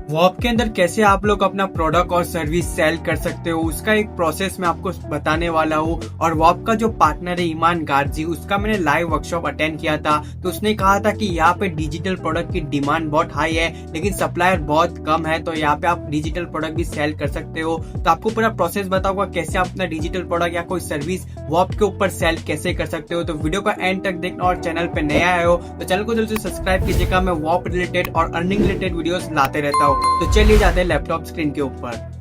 वॉप के अंदर कैसे आप लोग अपना प्रोडक्ट और सर्विस सेल कर सकते हो, उसका एक प्रोसेस मैं आपको बताने वाला हूँ। और वॉप का जो पार्टनर है ईमान गारजी, उसका मैंने लाइव वर्कशॉप अटेंड किया था। तो उसने कहा था कि यहाँ पे डिजिटल प्रोडक्ट की डिमांड बहुत हाई है लेकिन सप्लायर बहुत कम है, तो यहाँ पे आप डिजिटल प्रोडक्ट भी सेल कर सकते हो। तो आपको पूरा प्रोसेस बताऊंगा कैसे आप अपना डिजिटल प्रोडक्ट या कोई सर्विस वॉप के ऊपर सेल कैसे कर सकते हो। तो वीडियो का एंड तक देखना और चैनल पे नया आए हो तो चैनल को जल्दी से सब्सक्राइब कीजिएगा। मैं वॉप रिलेटेड और अर्निंग रिलेटेड वीडियोस लाते रहता हूँ। तो चलिए जाते हैं लैपटॉप स्क्रीन के ऊपर।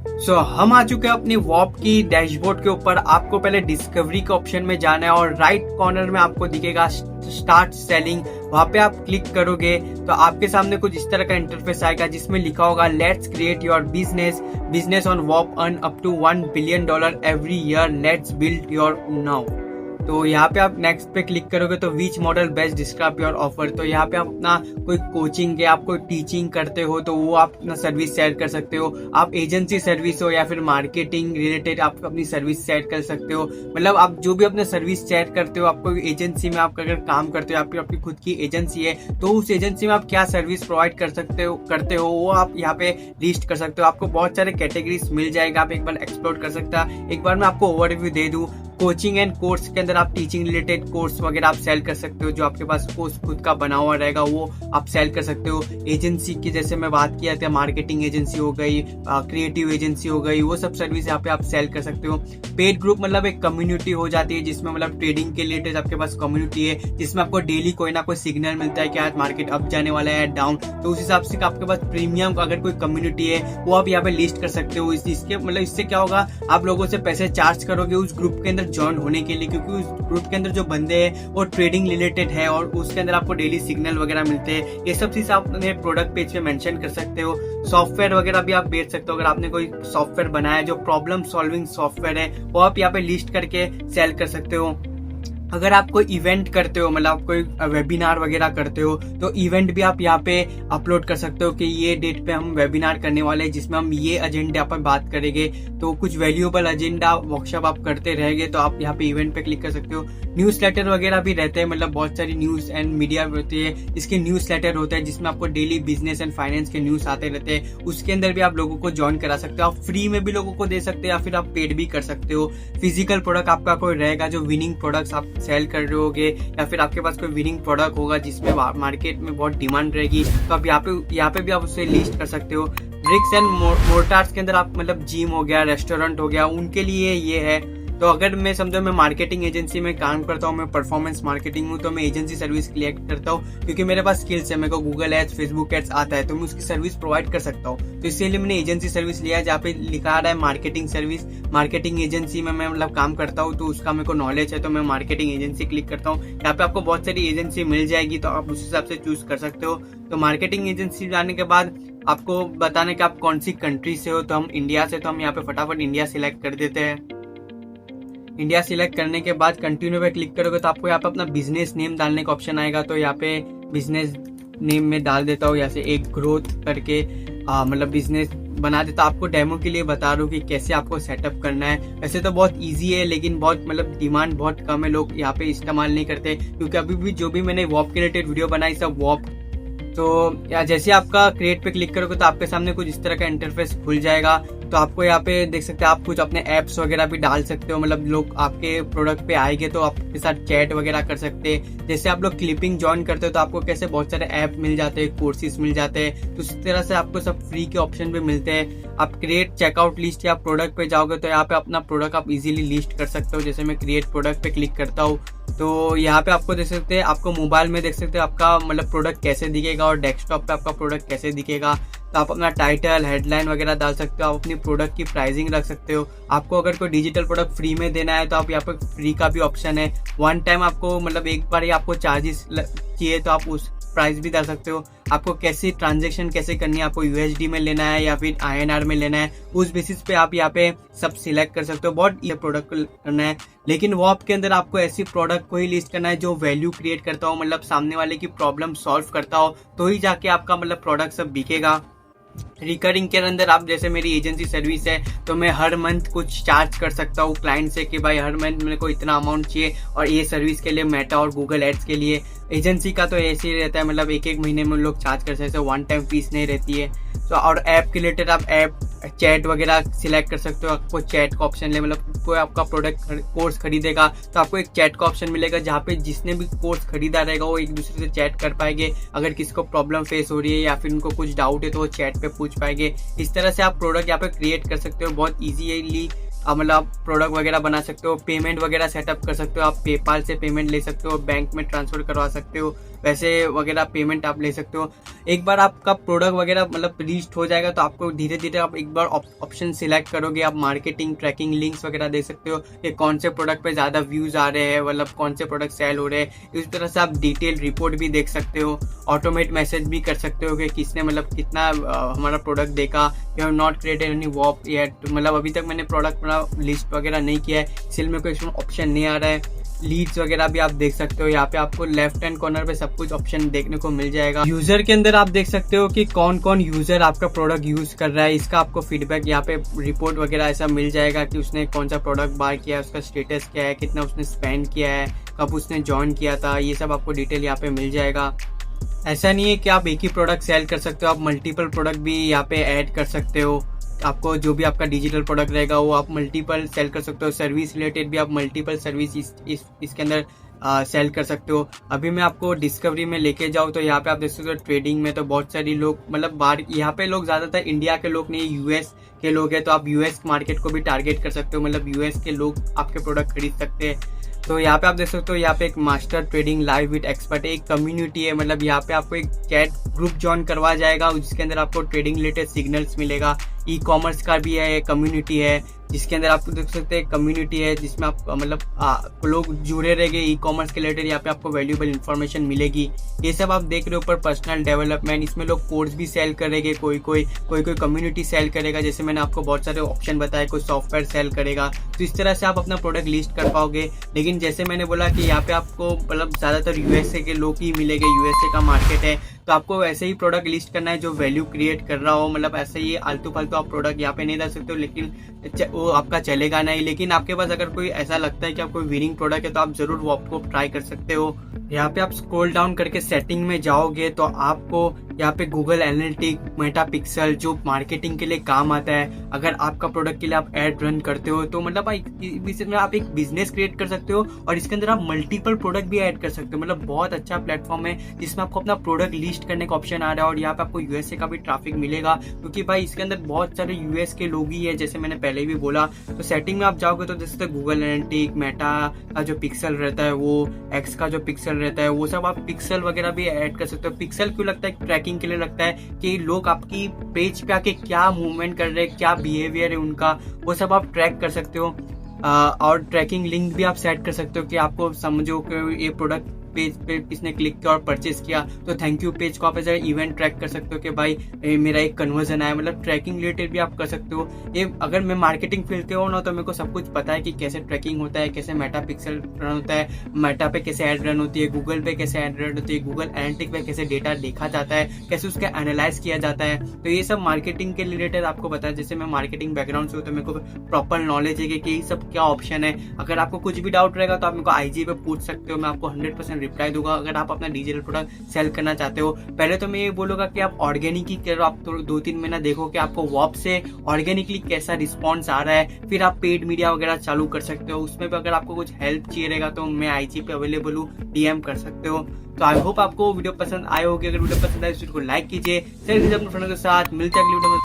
हम आ चुके हैं अपनी वॉप की डैशबोर्ड के ऊपर। आपको पहले डिस्कवरी के ऑप्शन में जाना है और राइट कॉर्नर में आपको दिखेगा स्टार्ट सेलिंग। वहां पे आप क्लिक करोगे तो आपके सामने कुछ इस तरह का इंटरफेस आएगा जिसमें लिखा होगा let's create your business on Wap, earn up to $1 billion every year, let's build your now. तो यहाँ पे आप नेक्स्ट पे क्लिक करोगे तो which model best describe your offer. तो यहाँ पे आप अपना कोई कोचिंग या आप कोई टीचिंग करते हो तो वो आप अपना सर्विस सेट कर सकते हो। आप एजेंसी सर्विस हो या फिर मार्केटिंग रिलेटेड आप अपनी सर्विस सेट कर सकते हो। मतलब आप जो भी अपने सर्विस सेट करते हो, आपको एजेंसी में आप अगर काम करते हो, आपकी अपनी खुद की एजेंसी है तो उस एजेंसी में आप क्या सर्विस प्रोवाइड करते हो वो आप यहाँ पे लिस्ट कर सकते हो। आपको बहुत सारे कैटेगरीज मिल जाएगा, आप एक बार एक्सप्लोर कर सकते हो। एक बार मैं आपको ओवरव्यू दे दूं, कोचिंग एंड कोर्स के अंदर आप टीचिंग रिलेटेड कोर्स वगैरह आप सेल कर सकते हो। जो आपके पास कोर्स खुद का बना हुआ रहेगा वो आप सेल कर सकते हो। एजेंसी की जैसे मैं बात किया था, मार्केटिंग एजेंसी हो गई, क्रिएटिव एजेंसी हो गई, वो सब सर्विस यहाँ पे आप सेल कर सकते हो। पेड ग्रुप मतलब एक कम्युनिटी हो जाती है जिसमें मतलब ट्रेडिंग के रिलेटेड आपके पास कम्युनिटी है जिसमें आपको डेली कोई ना कोई सिग्नल मिलता है कि आज मार्केट अप जाने वाला है डाउन। तो उस हिसाब से आपके पास प्रीमियम अगर कोई कम्युनिटी है वो आप यहाँ पे लिस्ट कर सकते हो। इसके मतलब इससे क्या होगा, आप लोगों से पैसे चार्ज करोगे उस ग्रुप के अंदर ज्वाइन होने के लिए, क्योंकि उस ग्रुप के अंदर जो बंदे हैं वो ट्रेडिंग रिलेटेड है और उसके अंदर आपको डेली सिग्नल वगैरह मिलते हैं। ये सब चीज आप अपने प्रोडक्ट पेज पे मेंशन कर सकते हो। सॉफ्टवेयर वगैरह भी आप बेच सकते हो। अगर आपने कोई सॉफ्टवेयर बनाया जो प्रॉब्लम सॉल्विंग सॉफ्टवेयर है वो आप यहाँ पे लिस्ट करके सेल कर सकते हो। अगर आप कोई इवेंट करते हो, मतलब आप कोई वेबिनार वगैरह करते हो तो इवेंट भी आप यहाँ पे अपलोड कर सकते हो कि ये डेट पे हम वेबिनार करने वाले हैं जिसमें हम ये एजेंडा पर बात करेंगे। तो कुछ वैल्यूएबल एजेंडा वर्कशॉप आप करते रहेंगे तो आप यहाँ पे इवेंट पे क्लिक कर सकते हो। न्यूज लेटर वगैरह भी रहते हैं, मतलब बहुत सारी न्यूज एंड मीडिया होती है, इसके न्यूज लेटर होते हैं जिसमें आपको डेली बिजनेस एंड फाइनेंस के न्यूज आते रहते हैं। उसके अंदर भी आप लोगों को ज्वाइन करा सकते हो। आप फ्री में भी लोगों को दे सकते हो या फिर आप पेड भी कर सकते हो। फिजिकल प्रोडक्ट आपका कोई रहेगा जो विनिंग प्रोडक्ट्स आप सेल कर रहे होगे या फिर आपके पास कोई विनिंग प्रोडक्ट होगा जिसमें मार्केट में बहुत डिमांड रहेगी तो आप यहाँ पे भी आप उसे लिस्ट कर सकते हो। ब्रिक्स एंड मोर्टार्स के अंदर आप मतलब जिम हो गया, रेस्टोरेंट हो गया, उनके लिए ये है। तो अगर मैं समझो मैं मार्केटिंग एजेंसी में काम करता हूँ, मैं परफॉर्मेंस मार्केटिंग हूँ, तो मैं एजेंसी सर्विस क्रिएट करता हूँ क्योंकि मेरे पास स्किल्स है, मेरे को गूगल एड्स, फेसबुक एड्स आता है तो मैं उसकी सर्विस प्रोवाइड कर सकता हूँ। तो इसीलिए मैंने एजेंसी सर्विस लिया है जहाँ पे लिखा रहा है मार्केटिंग सर्विस। मार्केटिंग एजेंसी में मैं मतलब काम करता हूँ तो उसका मेरे को नॉलेज है तो मैं मार्केटिंग एजेंसी क्लिक करता हूँ। यहाँ पे आपको बहुत सारी एजेंसी मिल जाएगी तो आप उस हिसाब से चूज कर सकते हो। तो मार्केटिंग एजेंसी जाने के बाद आपको बताने कि आप कौन सी कंट्री से हो। तो हम इंडिया से, तो हम यहाँ पे फटाफट इंडिया सिलेक्ट कर देते हैं। इंडिया सिलेक्ट करने के बाद कंटिन्यू पे क्लिक करोगे तो आपको यहाँ पे अपना बिजनेस नेम डालने का ऑप्शन आएगा। तो यहाँ पे बिजनेस नेम में डाल देता हूँ, यहाँ से एक ग्रोथ करके मतलब बिजनेस बना देता। आपको डेमो के लिए बता रहा हूँ कि कैसे आपको सेटअप करना है। वैसे तो बहुत इजी है लेकिन बहुत मतलब डिमांड बहुत कम है, लोग यहाँ पे इस्तेमाल नहीं करते क्योंकि अभी भी जो भी मैंने वॉप के रिलेटेड वीडियो बनाई सब वॉप। तो या जैसे आपका क्रिएट पे क्लिक करोगे तो आपके सामने कुछ इस तरह का इंटरफेस खुल जाएगा। तो आपको यहाँ पे देख सकते हैं, आप कुछ अपने एप्स वगैरह भी डाल सकते हो। मतलब लोग आपके प्रोडक्ट पे आएंगे तो आपके साथ चैट वगैरह कर सकते हैं। जैसे आप लोग क्लिपिंग ज्वाइन करते हो तो आपको कैसे बहुत सारे ऐप मिल जाते हैं, कोर्सेज मिल जाते हैं, तो इस तरह से आपको सब फ्री के ऑप्शन भी मिलते हैं। आप क्रिएट चेकआउट लिस्ट या प्रोडक्ट पे जाओगे तो यहाँ पे अपना प्रोडक्ट आप इजीली लिस्ट कर सकते हो। जैसे मैं क्रिएट प्रोडक्ट पे क्लिक करता हूँ तो यहाँ पे आपको देख सकते हैं, आपको मोबाइल में देख सकते हो आपका मतलब प्रोडक्ट कैसे दिखेगा और डेस्कटॉप पे आपका प्रोडक्ट कैसे दिखेगा। तो आप अपना टाइटल, हेडलाइन वगैरह डाल सकते हो। आप अपनी प्रोडक्ट की प्राइसिंग रख सकते हो। आपको अगर कोई डिजिटल प्रोडक्ट फ्री में देना है तो आप यहाँ पे फ्री का भी ऑप्शन है। वन टाइम आपको मतलब एक बार ही आपको चार्जेस चाहिए तो आप उस प्राइस भी डाल सकते हो। आपको कैसी ट्रांजेक्शन कैसे करनी है, आपको यूएसडी में लेना है या फिर आईएनआर में लेना है, उस बेसिस पे आप यहाँ पे सब सिलेक्ट कर सकते हो। बहुत ये प्रोडक्ट करना है लेकिन वॉप के अंदर आपको ऐसी प्रोडक्ट को ही लिस्ट करना है जो वैल्यू क्रिएट करता हो, मतलब सामने वाले की प्रॉब्लम सॉल्व करता हो, तो ही जाके आपका मतलब प्रोडक्ट सब बिकेगा। रिकरिंग के अंदर आप जैसे मेरी एजेंसी सर्विस है तो मैं हर मंथ कुछ चार्ज कर सकता हूँ क्लाइंट से कि भाई हर मंथ मेरे को इतना अमाउंट चाहिए, और ये सर्विस के लिए मेटा और गूगल एड्स के लिए। एजेंसी का तो ऐसे ही रहता है, मतलब एक एक महीने में लोग चार्ज कर सकते हैं, वन टाइम फीस नहीं रहती है। तो और ऐप के रिलेटेड आप ऐप चैट वगैरह सिलेक्ट कर सकते हो, आपको चैट का ऑप्शन ले, मतलब कोई आपका प्रोडक्ट कोर्स खरीदेगा तो आपको एक चैट का ऑप्शन मिलेगा जहाँ पे जिसने भी कोर्स खरीदा रहेगा वो एक दूसरे से चैट कर पाएंगे। अगर किसी को प्रॉब्लम फेस हो रही है या फिर उनको कुछ डाउट है तो वो चैट पे पूछ पाएंगे। इस तरह से आप प्रोडक्ट यहाँ पे क्रिएट कर सकते हो बहुत ईजीली, मतलब प्रोडक्ट वगैरह बना सकते हो, पेमेंट वगैरह सेटअप कर सकते हो, आप पेपाल से पेमेंट ले सकते हो, बैंक में ट्रांसफर करवा सकते हो, वैसे वगैरह पेमेंट आप ले सकते हो। एक बार आपका प्रोडक्ट वगैरह मतलब रीच हो जाएगा तो आपको धीरे धीरे आप एक बार ऑप्शन सिलेक्ट करोगे, आप मार्केटिंग ट्रैकिंग लिंक्स वगैरह दे सकते हो कि कौन से प्रोडक्ट पे ज़्यादा व्यूज़ आ रहे हैं, मतलब कौन से प्रोडक्ट सेल हो रहे हैं। इस तरह से आप डिटेल रिपोर्ट भी देख सकते हो, ऑटोमेट मैसेज भी कर सकते हो कि किसने मतलब कितना हमारा प्रोडक्ट देखा। You have not created any Wap yet, मतलब अभी तक मैंने प्रोडक्ट लिस्ट वगैरह नहीं किया है, इसलिए मेरे को इसमें ऑप्शन नहीं आ रहा है। लीड्स वगैरह भी आप देख सकते हो, यहाँ पे आपको लेफ्ट हैंड कॉर्नर पे सब कुछ ऑप्शन देखने को मिल जाएगा। यूजर के अंदर आप देख सकते हो कि कौन कौन यूजर आपका प्रोडक्ट यूज कर रहा है, इसका आपको फीडबैक यहाँ पे रिपोर्ट वगैरह ऐसा मिल जाएगा कि उसने कौन सा प्रोडक्ट बाय किया है, उसका स्टेटस क्या है, कितना उसने स्पेंड किया है, कब उसने ज्वाइन किया था, ये सब आपको डिटेल यहाँ पे मिल जाएगा। ऐसा नहीं है कि आप एक ही प्रोडक्ट सेल कर सकते हो, आप मल्टीपल प्रोडक्ट भी यहाँ पे ऐड कर सकते हो। आपको जो भी आपका डिजिटल प्रोडक्ट रहेगा वो आप मल्टीपल सेल कर सकते हो। सर्विस रिलेटेड भी आप मल्टीपल सर्विस इसके अंदर सेल कर सकते हो। अभी मैं आपको डिस्कवरी में लेके जाऊँ तो यहाँ पे आप देख सकते हो ट्रेडिंग में तो बहुत सारी लोग, मतलब बाहर यहाँ पे लोग ज्यादातर इंडिया के लोग नहीं, यूएस के लोग हैं, तो आप यूएस मार्केट को भी टारगेट कर सकते हो, मतलब यूएस के लोग आपके प्रोडक्ट खरीद सकते हैं। तो यहाँ पे आप देख सकते हो यहाँ पे एक master trading live with expert एक कम्युनिटी है, मतलब यहाँ पे आपको एक चैट ग्रुप ज्वाइन करवा जाएगा जिसके अंदर आपको ट्रेडिंग रिलेटेड सिग्नल्स मिलेगा। ई कॉमर्स का भी है कम्युनिटी है जिसके अंदर आपको देख सकते हैं कम्युनिटी है जिसमें आप मतलब लोग जुड़े रहेंगे ई कॉमर्स के रिलेटेड, यहाँ पे आपको वैल्यूएबल इन्फॉर्मेशन मिलेगी। ये सब आप देख रहे हो ऊपर पर्सनल डेवलपमेंट, इसमें लोग कोर्स भी सेल करेंगे, कोई कम्युनिटी सेल करेगा, जैसे मैंने आपको बहुत सारे ऑप्शन बताए, कोई सॉफ्टवेयर सेल करेगा। तो इस तरह से आप अपना प्रोडक्ट लिस्ट कर पाओगे। लेकिन जैसे मैंने बोला कि यहाँ पे आपको मतलब ज्यादातर यूएसए के लोग ही मिलेंगे, यूएसए का मार्केट है, तो आपको ऐसे ही प्रोडक्ट लिस्ट करना है जो वैल्यू क्रिएट कर रहा हो, मतलब ऐसे ही आलतू फालतू आप प्रोडक्ट यहाँ पे नहीं डाल सकते हो, लेकिन वो आपका चलेगा नहीं। लेकिन आपके पास अगर कोई ऐसा लगता है कि आप कोई विनिंग प्रोडक्ट है तो आप जरूर वो आपको ट्राई कर सकते हो। यहाँ पे आप स्क्रॉल डाउन करके सेटिंग में जाओगे तो आपको यहाँ पे गूगल एनालिटिक, मेटा पिक्सल जो मार्केटिंग के लिए काम आता है, अगर आपका प्रोडक्ट के लिए आप एड रन करते हो तो मतलब इसमें आप एक बिजनेस क्रिएट कर सकते हो और इसके अंदर आप मल्टीपल प्रोडक्ट भी ऐड कर सकते हो। मतलब बहुत अच्छा प्लेटफॉर्म है जिसमें आपको अपना प्रोडक्ट लिस्ट करने का ऑप्शन आ रहा है और यहाँ पे आपको यूएसए का भी ट्रैफिक मिलेगा क्योंकि भाई इसके अंदर बहुत सारे यूएस के लोग ही है, जैसे मैंने पहले भी बोला। तो सेटिंग में आप जाओगे तो जैसे गूगल एनालिटिक, मेटा का जो पिक्सल रहता है वो, एक्स का जो पिक्सल रहता है वो सब आप पिक्सल वगैरह भी ऐड कर सकते हो। पिक्सल क्यों लगता है? ट्रैकिंग के लिए लगता है कि लोग आपकी पेज पे आके क्या मूवमेंट कर रहे हैं, क्या बिहेवियर है उनका, वो सब आप ट्रैक कर सकते हो। और ट्रैकिंग लिंक भी आप सेट कर सकते हो कि आपको समझो कि ये प्रोडक्ट पेज पे किसने क्लिक किया और परचेज किया तो थैंक यू पेज को आप ऐसा इवेंट ट्रैक कर सकते हो कि भाई मेरा एक कन्वर्जन आया। मतलब ट्रैकिंग रिलेटेड भी आप कर सकते हो। ये अगर मैं मार्केटिंग फील्ड के हो ना तो मेरे को सब कुछ पता है कि कैसे ट्रैकिंग होता है, कैसे मेटा पिक्सल रन होता है, मेटा पे कैसे एड रन होती है, गूगल पे कैसे एड रन होती है, गूगल एनालिटिक पे कैसे डेटा देखा जाता है, कैसे उसका एनालाइज किया जाता है। तो ये सब मार्केटिंग के रिलेटेड आपको पता है। जैसे मैं मार्केटिंग बैकग्राउंड से हूँ तो मेरे को प्रॉपर नॉलेज है कि ये सब क्या ऑप्शन है। अगर आपको कुछ भी डाउट रहेगा तो आप मेरे को आईजी पे पूछ सकते हो, मैं आपको 100% रिप्लाई दूंगा। अगर आप अपना डिजिटल प्रोडक्ट सेल करना चाहते हो, पहले तो मैं ये बोलूंगा कि आप ऑर्गेनिक ही करो, आप तो 2-3 महीना देखो कि आपको वॉप से ऑर्गेनिकली कैसा रिस्पॉन्स आ रहा है, फिर आप पेड मीडिया वगैरह चालू कर सकते हो। उसमें भी अगर आपको कुछ हेल्प चाहिए रहेगा तो मैं आईजी पे अवेलेबल हूँ, डीएम कर सकते हो। तो आई होप आपको वीडियो पसंद आए होगी। अगर वीडियो पसंद आए तो लाइक कीजिए, शेयर कीजिए अपने फ्रेंडों के साथ। मिलते हैं अगली वीडियो में।